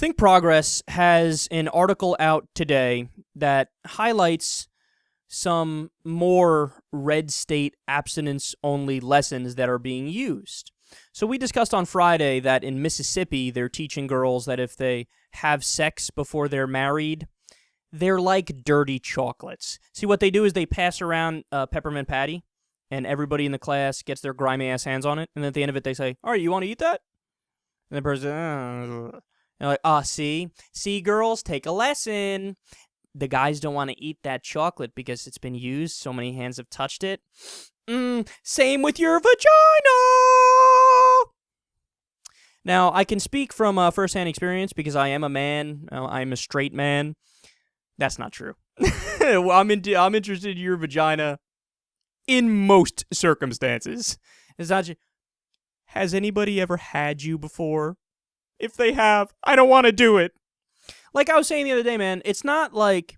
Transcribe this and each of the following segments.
Think Progress has an article out today that highlights some more red state abstinence-only lessons that are being used. So we discussed on Friday that in Mississippi, they're teaching girls that if they have sex before they're married, they're like dirty chocolates. See, what they do is they pass around peppermint patty, and everybody in the class gets their grimy-ass hands on it, and at the end of it, they say, all right, you want to eat that? And the person, and they're like, see, girls, take a lesson. The guys don't want to eat that chocolate because it's been used. So many hands have touched it. Same with your vagina. Now, I can speak from firsthand experience because I am a man. I'm a straight man. That's not true. I'm interested in your vagina in most circumstances. It's not. Has anybody ever had you before? If they have, I don't want to do it. Like I was saying the other day, man, it's not like,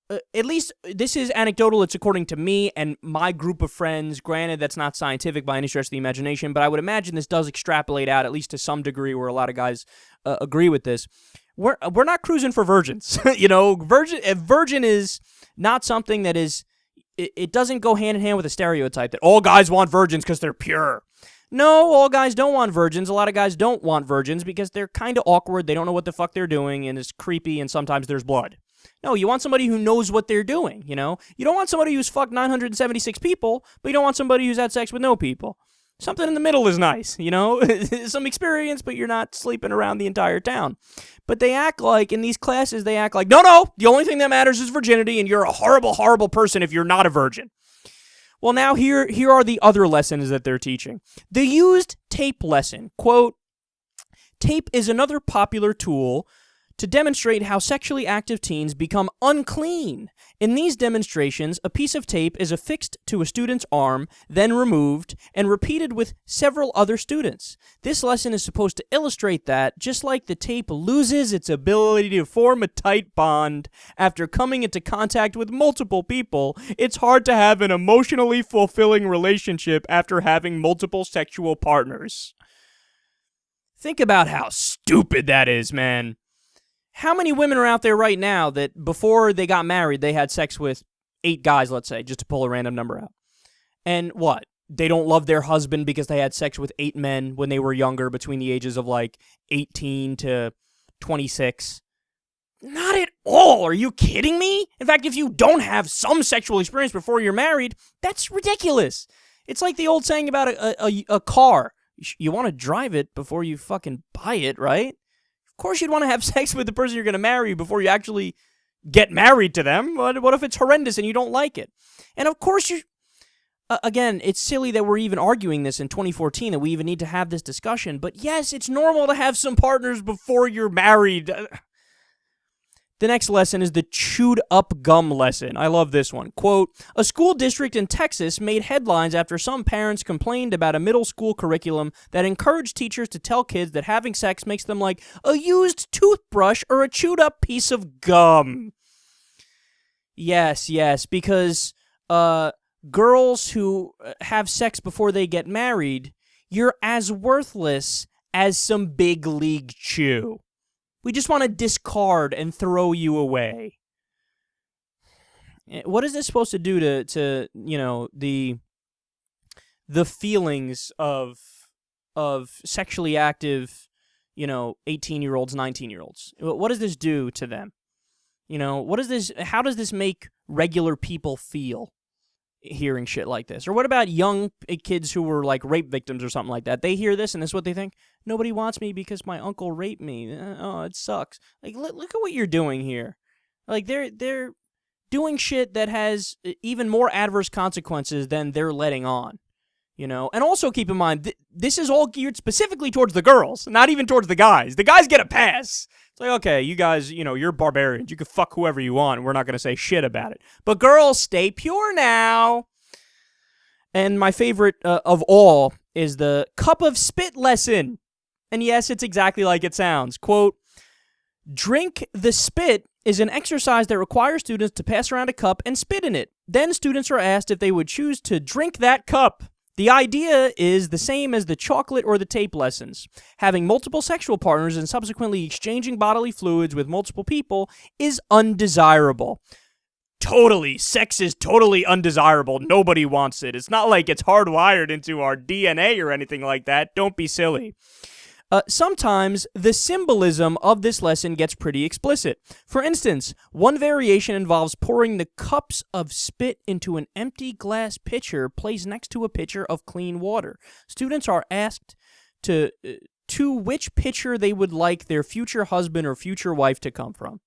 at least this is anecdotal, it's according to me and my group of friends. Granted, that's not scientific by any stretch of the imagination, but I would imagine this does extrapolate out, at least to some degree, where a lot of guys agree with this. We're not cruising for virgins. Virgin is not something that is, it doesn't go hand in hand with a stereotype that all guys want virgins because they're pure. No, all guys don't want virgins. A lot of guys don't want virgins because they're kind of awkward. They don't know what the fuck they're doing, and it's creepy, and sometimes there's blood. No, you want somebody who knows what they're doing, you know? You don't want somebody who's fucked 976 people, but you don't want somebody who's had sex with no people. Something in the middle is nice, you know? Some experience, but you're not sleeping around the entire town. But they act like, in these classes, they act like, no, the only thing that matters is virginity, and you're a horrible, horrible person if you're not a virgin. Well, now here are the other lessons that they're teaching. The used tape lesson. Quote, tape is another popular tool to demonstrate how sexually active teens become unclean. In these demonstrations, a piece of tape is affixed to a student's arm, then removed, and repeated with several other students. This lesson is supposed to illustrate that, just like the tape loses its ability to form a tight bond after coming into contact with multiple people, it's hard to have an emotionally fulfilling relationship after having multiple sexual partners. Think about how stupid that is, man. How many women are out there right now that before they got married, they had sex with 8 guys, let's say, just to pull a random number out? And what? They don't love their husband because they had sex with 8 men when they were younger, between the ages of like 18 to 26. Not at all. Are you kidding me? In fact, if you don't have some sexual experience before you're married, that's ridiculous. It's like the old saying about a car. You want to drive it before you fucking buy it, right? Of course you'd want to have sex with the person you're going to marry before you actually get married to them. What if it's horrendous and you don't like it? And of course you... again, it's silly that we're even arguing this in 2014, that we even need to have this discussion. But yes, it's normal to have some partners before you're married. The next lesson is the chewed up gum lesson. I love this one. Quote, a school district in Texas made headlines after some parents complained about a middle school curriculum that encouraged teachers to tell kids that having sex makes them like a used toothbrush or a chewed up piece of gum. Yes, because girls who have sex before they get married, you're as worthless as some big league chew. We just want to discard and throw you away. What is this supposed to do to you know, the feelings of sexually active, you know, 18-year-olds, 19-year-olds? What does this do to them? You know, how does this make regular people feel hearing shit like this? Or what about young kids who were like rape victims or something like that? They hear this and this is what they think. Nobody wants me because my uncle raped me. Oh, it sucks. Like, look at what you're doing here. Like, they're doing shit that has even more adverse consequences than they're letting on. You know? And also keep in mind, this is all geared specifically towards the girls, not even towards the guys. The guys get a pass. It's like, okay, you guys, you know, you're barbarians. You can fuck whoever you want, and we're not going to say shit about it. But girls, stay pure now. And my favorite of all is the cup of spit lesson. And yes, it's exactly like it sounds. Quote, drink the spit is an exercise that requires students to pass around a cup and spit in it. Then students are asked if they would choose to drink that cup. The idea is the same as the chocolate or the tape lessons. Having multiple sexual partners and subsequently exchanging bodily fluids with multiple people is undesirable. Totally. Sex is totally undesirable. Nobody wants it. It's not like it's hardwired into our DNA or anything like that. Don't be silly. Sometimes the symbolism of this lesson gets pretty explicit. For instance, one variation involves pouring the cups of spit into an empty glass pitcher placed next to a pitcher of clean water. Students are asked to which pitcher they would like their future husband or future wife to come from.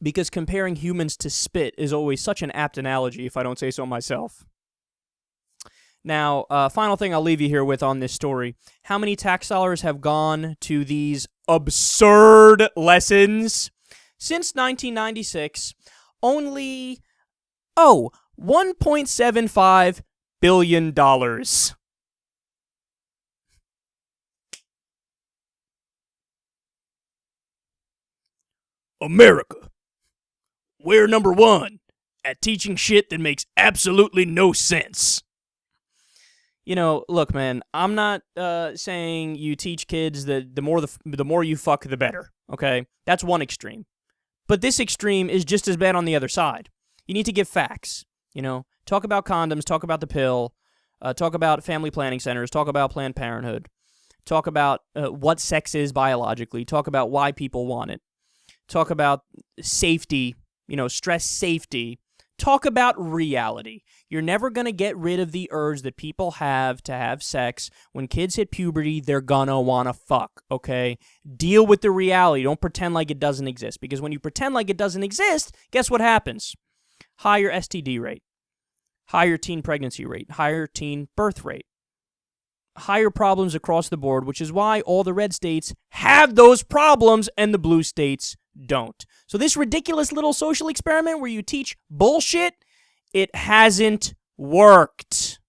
Because comparing humans to spit is always such an apt analogy, if I don't say so myself. Now, final thing I'll leave you here with on this story. How many tax dollars have gone to these absurd lessons? Since 1996, only, $1.75 billion. America, we're number one at teaching shit that makes absolutely no sense. You know, look, man, I'm not saying you teach kids that the more you fuck, the better, okay? That's one extreme. But this extreme is just as bad on the other side. You need to give facts, you know? Talk about condoms, talk about the pill, talk about family planning centers, talk about Planned Parenthood, talk about what sex is biologically, talk about why people want it, talk about safety, you know, stress safety, talk about reality. You're never going to get rid of the urge that people have to have sex. When kids hit puberty, they're gonna want to fuck, okay? Deal with the reality. Don't pretend like it doesn't exist. Because when you pretend like it doesn't exist, guess what happens? Higher STD rate, higher teen pregnancy rate, higher teen birth rate, higher problems across the board, which is why all the red states have those problems and the blue states don't. So this ridiculous little social experiment where you teach bullshit, it hasn't worked.